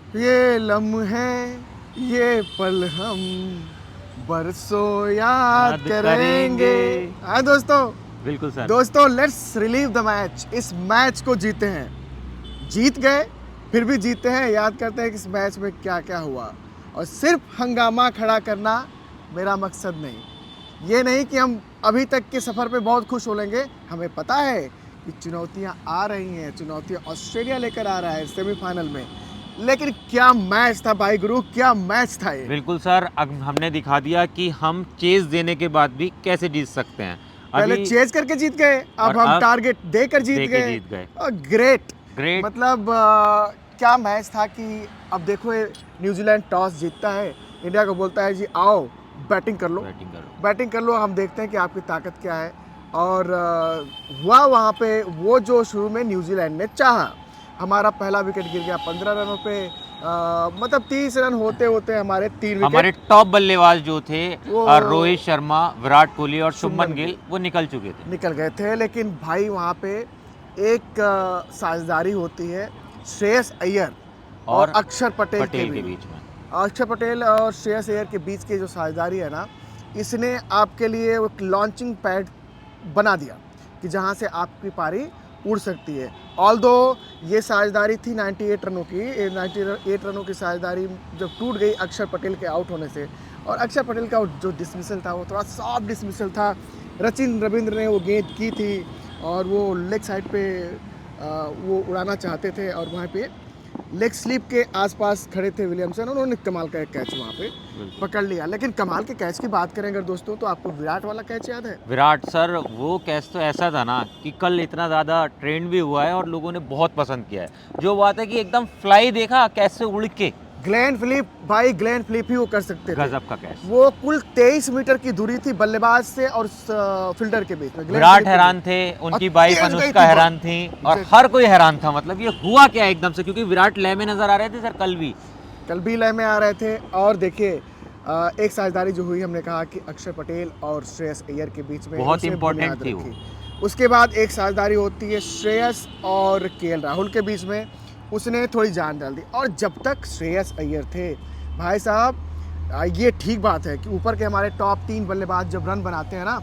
ये लम्हे, ये पल हम बरसों याद करेंगे। हाँ दोस्तों, बिल्कुल सर। दोस्तों लेट्स रिलीव द मैच। इस मैच को जीते हैं, जीत गए फिर भी जीते हैं, याद करते हैं कि इस मैच में क्या क्या हुआ। और सिर्फ हंगामा खड़ा करना मेरा मकसद नहीं। ये नहीं कि हम अभी तक के सफ़र पे बहुत खुश हो लेंगे, हमें पता है कि चुनौतियां आ रही हैं, चुनौतियां ऑस्ट्रेलिया लेकर आ रहा है सेमीफाइनल में। लेकिन क्या मैच था भाई गुरु, क्या मैच था ये। बिल्कुल सर, अब हमने दिखा दिया कि हम चेज देने के बाद भी कैसे जीत सकते हैं। पहले अभी चेज करके जीत गए, और अब हम अब टारगेट देकर जीत दे के गए। जीत गए। Great great. मतलब क्या मैच था कि अब देखो ये न्यूजीलैंड टॉस जीतता है, इंडिया को बोलता है जी आओ बैटिंग कर लो, बैटिंग करो। बैटिंग कर लो, हम देखते हैं कि आपकी ताकत क्या है। और हुआ वहाँ पे वो जो शुरू में न्यूजीलैंड ने चाहा। हमारा पहला विकेट गिर गया 15 रनों पे, मतलब 30 रन होते होते हमारे 3 हमारे विकेट टॉप बल्लेबाज जो थे वो रोहित शर्मा, विराट कोहली और शुभमन गिल वो निकल चुके थे। निकल गए थे। लेकिन भाई वहाँ पे एक साझेदारी होती है श्रेयस अय्यर और अक्षर पटेल के के बीच। बीच में। अक्षर पटेल और श्रेयस अय्यर के बीच की जो साझेदारी है ना, इसने आपके लिए एक लॉन्चिंग पैड बना दिया कि जहाँ से आपकी पारी उड़ सकती है। ऑल्दो ये साझेदारी थी 98 रनों की, 98 रनों की साझेदारी जब टूट गई अक्षर पटेल के आउट होने से, और अक्षर पटेल का जो डिसमिसल था वो थोड़ा सॉफ्ट डिसमिसल था। सचिन रविंद्र ने वो गेंद की थी और वो लेग साइड पे वो उड़ाना चाहते थे, और वहाँ पे लेग स्लिप के आसपास खड़े थे विलियमसन, उन्होंने कमाल का एक कैच वहाँ पे पकड़ लिया। लेकिन कमाल के कैच की बात करें अगर दोस्तों, तो आपको विराट वाला कैच याद है? विराट सर, वो कैच तो ऐसा था ना कि कल इतना ज़्यादा ट्रेंड भी हुआ है और लोगों ने बहुत पसंद किया है। जो बात है कि एकदम फ्लाई देखा कैसे उड़ के, ग्लेन फिलिप, भाई ग्लेन फिलिप ही वो कर सकते थे। गजब का कैच। वो कुल 23 मीटर की दूरी थी बल्लेबाज से और फील्डर के बीच में। विराट हैरान थे, उनकी वाइफ अनुष्का हैरान थी और हर कोई हैरान था। मतलब ये हुआ क्या एकदम से, क्योंकि विराट लय में नजर आ रहे थे सर कल भी लय में आ रहे थे। और देखिए एक साझेदारी जो हुई, हमने कहा कि अक्षर पटेल और श्रेयस अय्यर के बीच में बहुत उसने इंपॉर्टेंट बुनियाद थी वो। रखी। उसके बाद एक साझेदारी होती है श्रेयस और केएल राहुल के बीच में, उसने थोड़ी जान डाल दी। और जब तक श्रेयस अय्यर थे भाई साहब, ये ठीक बात है कि ऊपर के हमारे टॉप 3 बल्लेबाज जब रन बनाते हैं ना,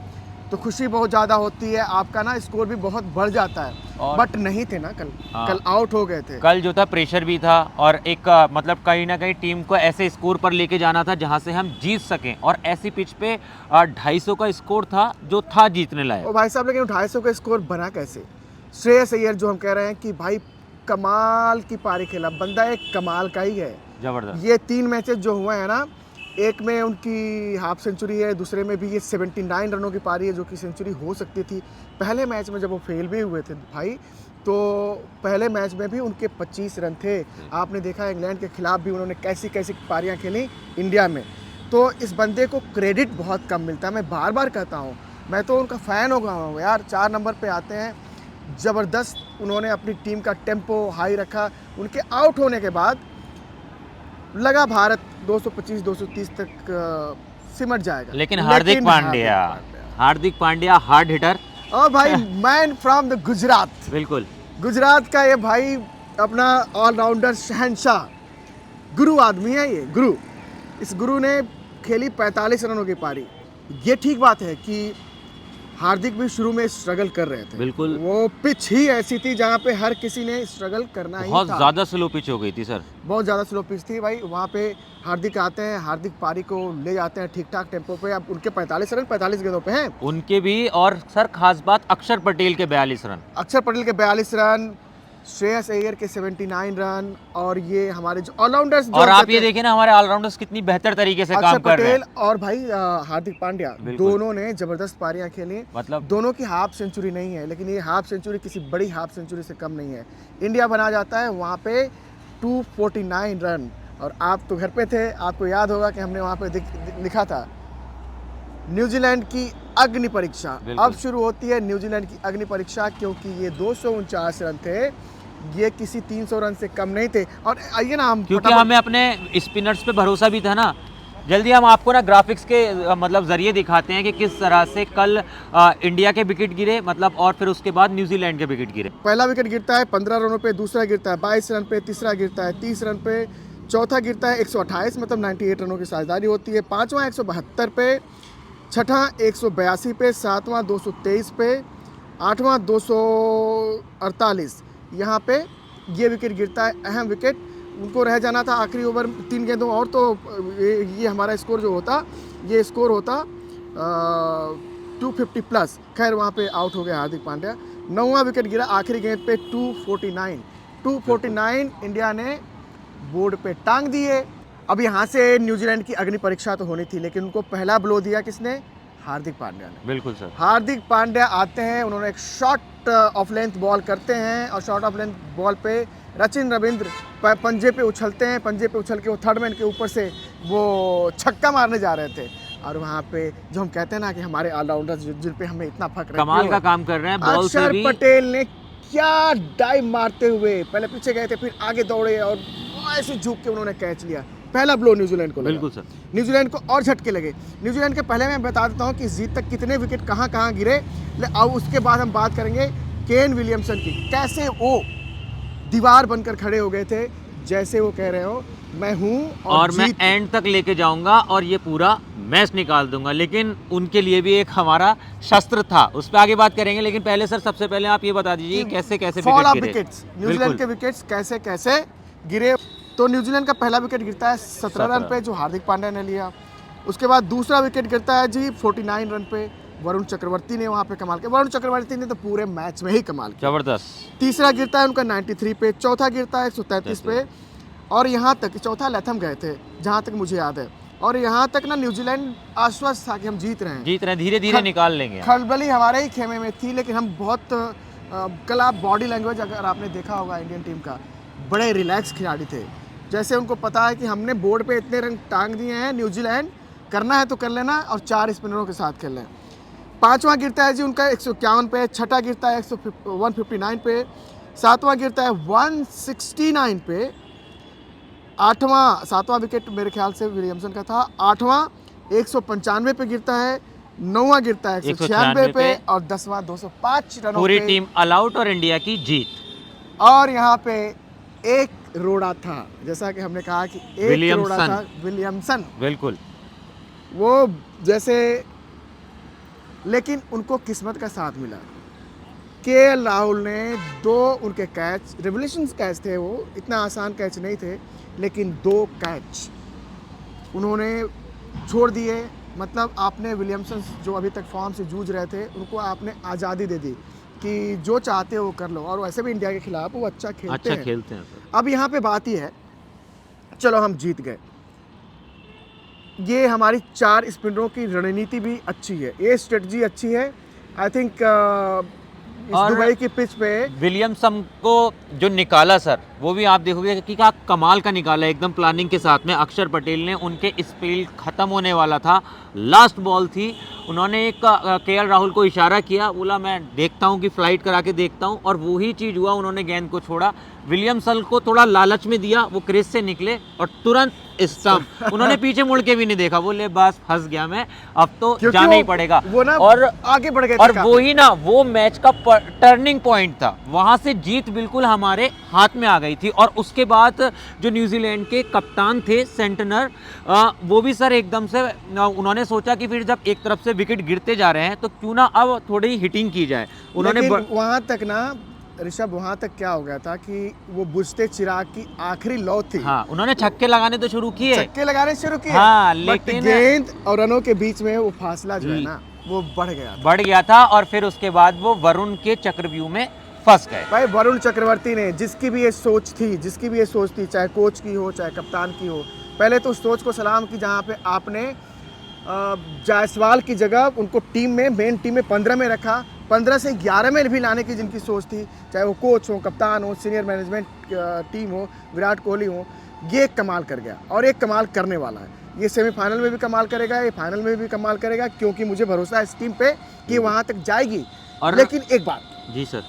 तो खुशी बहुत ज़्यादा होती है, आपका ना स्कोर भी बहुत बढ़ जाता है। बट नहीं थे ना कल, कल आउट हो गए थे। कल जो था प्रेशर भी था और एक मतलब कहीं ना कहीं टीम को ऐसे स्कोर पर लेके जाना था जहां से हम जीत सकें, और ऐसी पिच पे 250 का स्कोर था जो था जीतने लायक। और भाई साहब लेकिन 250 का स्कोर बना कैसे? श्रेयस अय्यर जो हम कह रहे हैं कि भाई कमाल की पारी खेला, बंदा एक कमाल का ही है। जबरदस्त। ये 3 मैचेस जो हुए हैं ना, एक में उनकी हाफ सेंचुरी है, दूसरे में भी ये 79 रनों की पारी है जो कि सेंचुरी हो सकती थी। पहले मैच में जब वो फेल भी हुए थे भाई, तो पहले मैच में भी उनके 25 रन थे। आपने देखा इंग्लैंड के खिलाफ भी उन्होंने कैसी कैसी पारियां खेली इंडिया में। तो इस बंदे को क्रेडिट बहुत कम मिलता है, मैं बार बार कहता हूँ, मैं तो उनका फ़ैन हो गया हूँ यार। 4 नंबर पे आते हैं, ज़बरदस्त उन्होंने अपनी टीम का टेम्पो हाई रखा। उनके आउट होने के बाद लगा भारत 225-230 तक सिमट जाएगा। लेकिन हार्दिक पांड्या हार्ड हिटर। और भाई मैन फ्रॉम द गुजरात, बिल्कुल गुजरात का ये भाई अपना ऑलराउंडर शहंशाह, गुरु आदमी है ये, गुरु। इस गुरु ने खेली 45 रनों की पारी। ये ठीक बात है कि हार्दिक भी शुरू में स्ट्रगल कर रहे थे। बिल्कुल। वो पिच ही ऐसी थी जहाँ पे हर किसी ने स्ट्रगल करना ही था। बहुत ज़्यादा स्लो पिच हो गई थी सर, बहुत ज़्यादा स्लो पिच थी भाई। वहाँ पे हार्दिक आते हैं, हार्दिक पारी को ले जाते हैं ठीक ठाक टेम्पो पे। अब उनके 45 रन 45 गेंदों पे हैं उनके भी। और सर खास बात अक्षर पटेल के 42 रन, अक्षर पटेल के 42 रन, श्रेयस अय्यर के 79 रन, और ये हमारे जो ऑलराउंडर्स, और आप ये देखिए ना हमारे ऑलराउंडर्स कितनी बेहतर तरीके से काम कर रहे हैं। अक्षर पटेल और भाई हार्दिक पांड्या, दोनों ने जबरदस्त पारियां खेली। मतलब दोनों की हाफ सेंचुरी नहीं है, लेकिन ये हाफ सेंचुरी किसी बड़ी हाफ सेंचुरी से कम नहीं है। इंडिया बना जाता है वहाँ पे 249 रन। और आप तो घर पे थे, आपको याद होगा कि हमने वहाँ पे लिखा था न्यूजीलैंड की अग्नि परीक्षा। अब शुरू होती है न्यूजीलैंड की अग्नि परीक्षा, क्योंकि ये 249 रन थे, ये किसी 300 रन से कम नहीं थे। और आइए ना हम, क्योंकि हमें अपने स्पिनर्स पे भरोसा भी था ना। जल्दी हम आपको ना ग्राफिक्स के मतलब जरिए दिखाते हैं कि किस तरह से कल इंडिया के विकेट गिरे, मतलब और फिर उसके बाद न्यूजीलैंड के विकेट गिरे। पहला विकेट गिरता है 15 रनों पे, दूसरा गिरता है 22 रन पे, तीसरा गिरता है 30 रन पे, चौथा गिरता है 128, मतलब 98 रनों की साझेदारी होती है। पाँचवां 172 पे, छठा 182 पे, सातवां 223 पे, आठवां 248, यहाँ पे ये विकेट गिरता है, अहम विकेट। उनको रह जाना था आखिरी ओवर 3 गेंदों और, तो ये हमारा स्कोर जो होता, ये स्कोर होता 250 प्लस। खैर वहाँ पे आउट हो गया हार्दिक पांड्या। 9वां विकेट गिरा आखिरी गेंद पे 249 इंडिया ने बोर्ड पे टांग दिए। अब यहाँ से न्यूजीलैंड की अग्नि परीक्षा तो होनी थी, लेकिन उनको पहला ब्लो दिया किसने? हार्दिक पांड्या ने। बिल्कुल सर। हार्दिक पांड्या आते हैं, उन्होंने एक शॉर्ट ऑफ लेंथ बॉल करते हैं और शॉर्ट ऑफ लेंथ बॉल पे सचिन रविंद्र पंजे पे उछलते हैं। पंजे पे उछल के वो थर्ड मैन के ऊपर से वो छक्का मारने जा रहे थे, और वहाँ पे जो हम कहते हैं ना कि हमारे ऑलराउंडर्स जिन पे हमें इतना फक्र है, कमाल का काम कर रहे हैं बॉल से अक्षर भी। पटेल ने क्या डाइव मारते हुए पहले पीछे गए थे, फिर आगे दौड़े और ऐसे झुक के उन्होंने कैच लिया। पहला ब्लो न्यूजीलैंड को लगा। बिल्कुल सर। न्यूजीलैंड को और झटके लगे। न्यूजीलैंड के पहले मैं बता देता हूँ कि जीत तक कितने विकेट कहाँ कहाँ गिरे, और उसके बाद हम बात करेंगे केन विलियमसन की। कैसे वो दीवार बनकर खड़े हो गए थे, जैसे वो कह रहे हो मैं हूँ और मैं एंड तक लेके जाऊंगा और ये पूरा मैच निकाल दूंगा। लेकिन उनके लिए भी एक हमारा शस्त्र था, उस पर आगे बात करेंगे। लेकिन पहले सर, सबसे पहले आप ये बता दीजिए कैसे कैसे फॉल ऑफ विकेट गिरे। विकेट्स, न्यूजीलैंड के विकेट्स कैसे कैसे गिरे। तो न्यूजीलैंड का पहला विकेट गिरता है 17 रन पे, जो हार्दिक पांड्या ने लिया। उसके बाद दूसरा विकेट गिरता है जी 49 रन पे, वरुण चक्रवर्ती ने वहाँ पे कमाल किया। वरुण चक्रवर्ती ने तो पूरे मैच में ही कमाल किया, जबरदस्त। तीसरा गिरता है उनका 93 पे, चौथा गिरता है 133 पे, और यहाँ तक चौथा लैथम गए थे जहाँ तक मुझे याद है। और यहाँ तक ना न्यूजीलैंड आश्वस्त था कि हम जीत रहे हैं, धीरे धीरे निकाल लेंगे। खलबली हमारे ही खेमे में थी, लेकिन हम बहुत कल आप बॉडी लैंग्वेज अगर आपने देखा होगा इंडियन टीम का, बड़े रिलैक्स खिलाड़ी थे। जैसे उनको पता है कि हमने बोर्ड पे इतने रन टांग दिए हैं, न्यूजीलैंड करना है तो कर लेना, और 4 स्पिनरों के साथ खेल लें। पाँचवां गिरता है जी उनका 151 पे, छठा गिरता है 159 पे, सातवां गिरता है 169 पे, सातवां विकेट मेरे ख्याल से विलियमसन का था। आठवां 195 पे गिरता है, नौवां गिरता है 196 पे, और 10वां 205 रनों पूरी पे। टीम ऑल आउट और इंडिया की जीत। और यहाँ पे एक रोड़ा था, जैसा कि हमने कहा कि एक रोड़ा था विलियमसन, बिल्कुल वो जैसे, लेकिन उनको किस्मत का साथ मिला। केएल राहुल ने 2 उनके कैच, रेवोल्यूशन कैच थे वो, इतना आसान कैच नहीं थे, लेकिन 2 कैच उन्होंने छोड़ दिए। मतलब आपने विलियमसन जो अभी तक फॉर्म से जूझ रहे थे, उनको आपने आज़ादी दे दी कि जो चाहते हो कर लो, और वैसे भी इंडिया के खिलाफ वो अच्छा खेलते हैं सर। अब यहाँ पे बात ही है, चलो हम जीत गए, ये हमारी 4 स्पिनरों की रणनीति भी अच्छी है, ये स्ट्रेटजी अच्छी है। आई थिंक इस दुबई की पिच पे विलियमसन को जो निकाला सर, वो भी आप देखोगे कि क्या कमाल का निकाला, एकदम प्लानिंग के साथ में। अक्षर पटेल ने, उनके स्पेल खत्म होने वाला था, लास्ट बॉल थी, उन्होंने एक केएल राहुल को इशारा किया, बोला मैं देखता हूं कि फ्लाइट करा के देखता हूं, और वही चीज़ हुआ, उन्होंने गेंद को छोड़ा। विलियमसन को थोड़ा लालच में दिया, वो क्रीज से निकले और तुरंत स्टंप, उन्होंने पीछे मुड़ के भी नहीं देखा, बोले बस फंस गया मैं, अब तो जाना ही पड़ेगा। वो ना और आगे बढ़ गए, और वो ही ना, वो मैच का टर्निंग पॉइंट था, वहां से जीत बिल्कुल हमारे हाथ में आ गई थी। और उसके बाद जो न्यूजीलैंड के कप्तान थे सेंटनर, वो भी सर एकदम से उन्होंने सोचा कि फिर जब एक तरफ से विकेट गिरते जा रहे हैं तो क्यों ना अब थोड़ी हिटिंग की जाए। उन्होंने वहां तक ना ऋषभ, वहां तक क्या हो गया था कि वो बुझते चिराग की आखिरी लौ थी। हाँ, उन्होंने छक्के लगाने तो शुरू किए, हाँ, लेकिन गेंद और रनों के बीच में वो फासला जो है ना, वो बढ़ गया था, और फिर उसके बाद वो वरुण के चक्रव्यूह में फंस गए। भाई वरुण चक्रवर्ती ने, जिसकी भी ये सोच थी, चाहे कोच की हो चाहे कप्तान की हो, पहले तो उस सोच को सलाम की जहाँ पे आपने जायसवाल की जगह उनको टीम में, मेन टीम में 15 में रखा, 15 से 11 में भी लाने की जिनकी सोच थी, चाहे वो कोच हो, कप्तान हो, सीनियर मैनेजमेंट टीम हो, विराट कोहली हो, ये कमाल कर गया और एक कमाल करने वाला है। ये सेमीफाइनल में भी कमाल करेगा, ये फाइनल में भी कमाल करेगा, क्योंकि मुझे भरोसा है इस टीम पे कि वहाँ तक जाएगी। और लेकिन एक बात जी सर,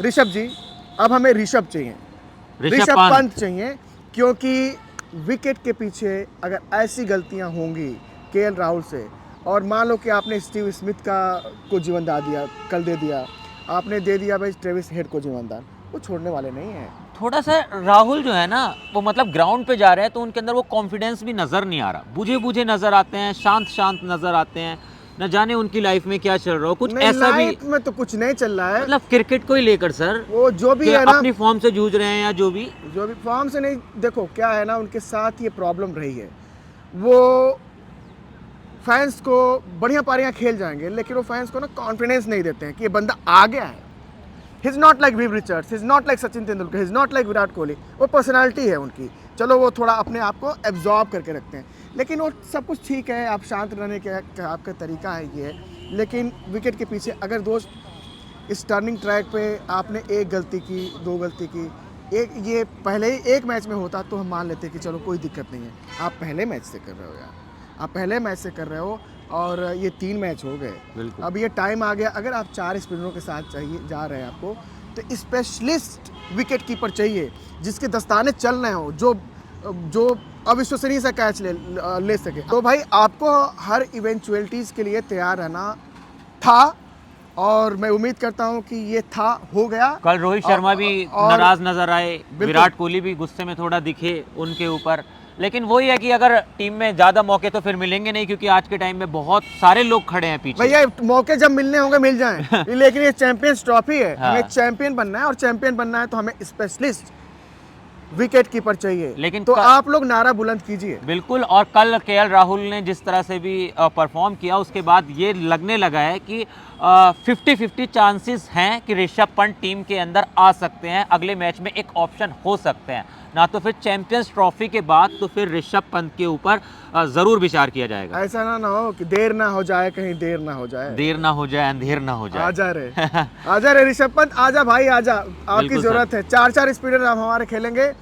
ऋषभ जी, अब हमें ऋषभ चाहिए, ऋषभ पंत चाहिए, क्योंकि विकेट के पीछे अगर ऐसी गलतियां होंगी केएल राहुल से, और मान लो कि आपने स्टीव स्मिथ को जीवनदान दिया, कल दे दिया, आपने दे दिया भाई ट्रेविस हेड को जीवनदान, वो छोड़ने वाले नहीं हैं। थोड़ा सा राहुल जो है ना वो मतलब ग्राउंड पे जा रहे हैं तो उनके अंदर वो कॉन्फिडेंस भी नज़र नहीं आ रहा, बुझे बुझे नज़र आते हैं, शांत शांत नज़र आते हैं, न जाने उनकी लाइफ में क्या चल रहा हो, कुछ नहीं, ऐसा भी लाइफ में तो कुछ नहीं चल रहा है, मतलब क्रिकेट को ही लेकर सर, वो जो भी कि है ना, अपनी फॉर्म से जूझ रहे हैं या जो भी फॉर्म से नहीं। देखो क्या है ना, उनके साथ ये प्रॉब्लम रही है, वो फैंस को बढ़िया पारियां खेल जाएंगे लेकिन वो फैंस को ना कॉन्फिडेंस नहीं देते हैं कि ये बंदा आ गया है। He is not like Viv Richards, he is not like Sachin Tendulkar, he is not like Virat Kohli. वो पर्सनालिटी है उनकी, चलो वो थोड़ा अपने आप को एब्जॉर्ब करके रखते हैं, लेकिन वो सब कुछ ठीक है, आप शांत रहने का आपका तरीका है ये, लेकिन विकेट के पीछे अगर दोस्त इस टर्निंग ट्रैक पे आपने एक गलती की, दो गलती की, एक ये पहले ही एक मैच में होता तो हम मान लेते कि चलो कोई दिक्कत नहीं है। आप पहले मैच से कर रहे हो यार, आप पहले मैच से कर रहे हो और ये 3 मैच हो गए। बिल्कुल। अब ये टाइम आ गया, अगर आप 4 स्पिनरों के साथ चाहिए जा रहे हैं आपको, तो स्पेशलिस्ट विकेट कीपर चाहिए जिसके दस्ताने चल रहे हो, जो अविश्वसनीय सा कैच ले सके। तो भाई आपको हर इवेंचुअलिटीज़ के लिए तैयार रहना था और मैं उम्मीद करता हूं कि ये था, हो गया। कल रोहित शर्मा भी और नाराज नजर आए, विराट कोहली भी गुस्से में थोड़ा दिखे उनके ऊपर, लेकिन वही है कि अगर टीम में ज्यादा मौके तो फिर मिलेंगे नहीं क्योंकि आज के टाइम में बहुत सारे लोग खड़े हैं पीछे। भैया मौके जब मिलने होंगे मिल जाएं लेकिन ये चैंपियंस ट्रॉफी है, हाँ। हमें चैंपियन बनना है और चैंपियन बनना है तो हमें स्पेशलिस्ट विकेट कीपर चाहिए। लेकिन तो आप लोग नारा बुलंद कीजिए। बिल्कुल। और कल केएल राहुल ने जिस तरह से भी परफॉर्म किया उसके बाद ये लगने लगा है कि 50-50 चांसेस हैं कि ऋषभ पंत टीम के अंदर आ सकते हैं, अगले मैच में एक ऑप्शन हो सकते हैं, ना तो फिर चैंपियंस ट्रॉफी के बाद तो फिर ऋषभ पंत के ऊपर जरूर विचार किया जाएगा। ऐसा ना हो कि देर ना हो जाए, कहीं देर ना हो जाए, देर ना हो जाए अंधेर ना हो जाए। आजा रे ऋषभ पंत, आजा भाई आजा, आपकी बिल्कुल जरूरत है। 4-4 स्पिनर आप हमारे खेलेंगे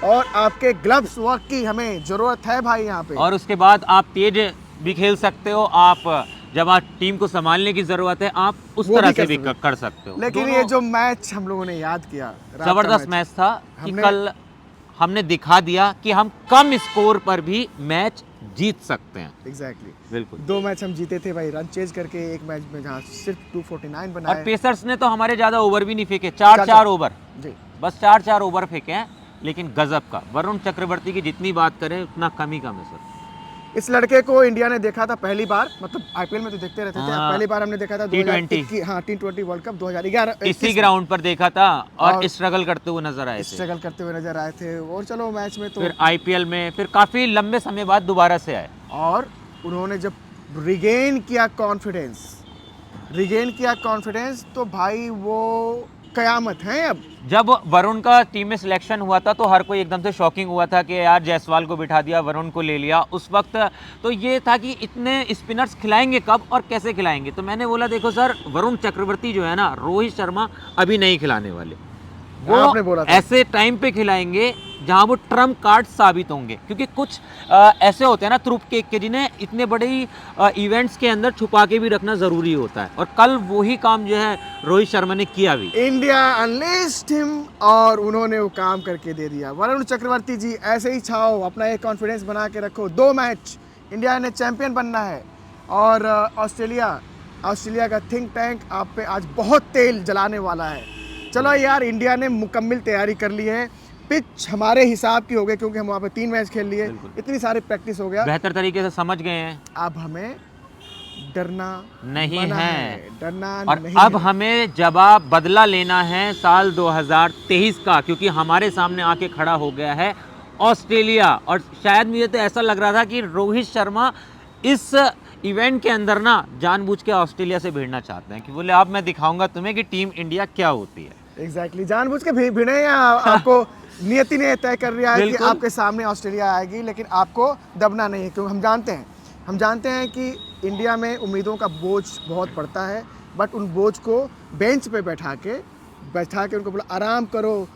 और आपके ग्लव्स वर्क की हमें जरूरत है भाई यहाँ पे। और उसके बाद आप तेज भी खेल सकते हो, आप जब आप टीम को संभालने की जरूरत है आप उस तरह से भी कर सकते हो। लेकिन ये जो मैच हम लोगों ने याद किया, जबरदस्त मैच था कि कल हमने दिखा दिया कि हम कम स्कोर पर भी मैच जीत सकते हैं। एग्जैक्टली बिल्कुल। 2 मैच हम जीते थे भाई, रन चेज करके, एक मैच में जहाँ सिर्फ 249 बनाए। और पेसर्स ने तो हमारे ज्यादा ओवर भी नहीं फेंके, 4-4 ओवर जी, बस 4-4 ओवर फेंके हैं, लेकिन गजब का। वरुण चक्रवर्ती की जितनी बात करें उतना कम ही कम है सर। इस लड़के को इंडिया ने देखा था पहली बार, मतलब आईपीएल में तो देखते रहते थे, पहली बार हमने देखा था T20 वर्ल्ड कप 2011 इसी ग्राउंड पर देखा था और स्ट्रगल करते हुए नजर आए थे। स्ट्रगल करते हुए नजर आए थे और चलो मैच में तो फिर आईपीएल में फिर काफी लंबे समय बाद दोबारा से आए और उन्होंने जब रिगेन किया कॉन्फिडेंस तो भाई वो कयामत है। अब जब वरुण का टीम में सिलेक्शन हुआ था तो हर कोई एकदम से शॉकिंग हुआ था कि यार जायसवाल को बिठा दिया, वरुण को ले लिया। उस वक्त तो ये था कि इतने स्पिनर्स खिलाएंगे कब और कैसे खिलाएंगे, तो मैंने बोला देखो सर, वरुण चक्रवर्ती जो है ना, रोहित शर्मा अभी नहीं खिलाने वाले, वो आपने बोला था। ऐसे टाइम पे खिलाएंगे जहां वो ट्रम्प कार्ड साबित होंगे, क्योंकि कुछ ऐसे होते हैं ना ट्रूप के जिन्हें इतने बड़े इवेंट्स के अंदर छुपा के भी रखना जरूरी होता है, और कल वही काम जो है रोहित शर्मा ने किया भी। इंडिया अनलेस्ड हिम और उन्होंने वो काम करके दे दिया। वरुण चक्रवर्ती जी ऐसे ही छाओ, अपना एक कॉन्फिडेंस बना के रखो। 2 मैच इंडिया ने चैंपियन बनना है और ऑस्ट्रेलिया का थिंक टैंक आप पे आज बहुत तेल जलाने वाला है। चलो यार, इंडिया ने मुकम्मल तैयारी कर ली है, पिच हमारे हिसाब की हो गई क्योंकि हम वहाँ पे 3 मैच खेल लिए, इतनी सारी प्रैक्टिस हो गया, बेहतर तरीके से समझ गए हैं। अब हमें डरना नहीं है, डरना और नहीं अब है। हमें जवाब बदला लेना है साल 2023 का, क्योंकि हमारे सामने आके खड़ा हो गया है ऑस्ट्रेलिया। और शायद मुझे तो ऐसा लग रहा था कि रोहित शर्मा इस इवेंट के अंदर ना जानबूझ के ऑस्ट्रेलिया से भिड़ना चाहते हैं कि बोले अब मैं दिखाऊंगा तुम्हें कि टीम इंडिया क्या होती है। एग्जैक्टली, जानबूझ के भिड़े या आपको नियति ने तय कर लिया है कि आपके सामने ऑस्ट्रेलिया आएगी, लेकिन आपको दबना नहीं है, क्योंकि हम जानते हैं कि इंडिया में उम्मीदों का बोझ बहुत पड़ता है, बट उन बोझ को बेंच पे बैठा के उनको बोला आराम करो,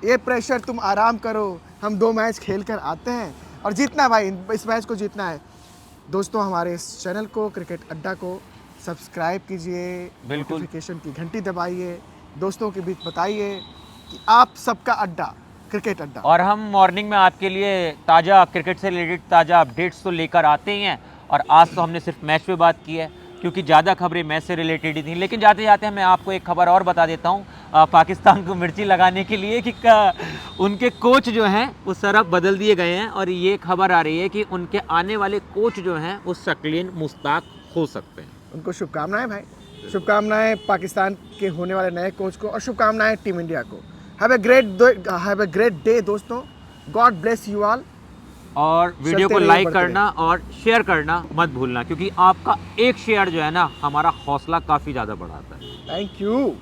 ये प्रेशर तुम आराम करो, हम 2 मैच खेल कर आते हैं और जीतना भाई, इस मैच को जीतना है। दोस्तों, हमारे इस चैनल को, क्रिकेट अड्डा को सब्सक्राइब कीजिए, नोटिफिकेशन की घंटी दबाइए, दोस्तों के बीच बताइए कि आप सबका अड्डा क्रिकेट अड्डा। और हम मॉर्निंग में आपके लिए ताज़ा क्रिकेट से रिलेटेड ताज़ा अपडेट्स तो लेकर आते ही हैं, और आज तो हमने सिर्फ मैच पे बात की है, क्योंकि ज़्यादा खबरें मैच से रिलेटेड ही थी। लेकिन जाते जाते मैं आपको एक खबर और बता देता हूँ पाकिस्तान को मिर्ची लगाने के लिए कि उनके कोच जो हैं वो सरफ बदल दिए गए हैं और ये खबर आ रही है कि उनके आने वाले कोच जो हैं वो शकील मुश्ताक हो सकते हैं। उनको शुभकामनाएं भाई, शुभकामनाएं पाकिस्तान के होने वाले नए कोच को और शुभकामनाएं टीम इंडिया को। हैव ए ग्रेट डे दोस्तों, गॉड ब्लेस यू ऑल। और वीडियो को लाइक करना और शेयर करना मत भूलना, क्योंकि आपका एक शेयर जो है ना हमारा हौसला काफ़ी ज़्यादा बढ़ाता है। Thank you.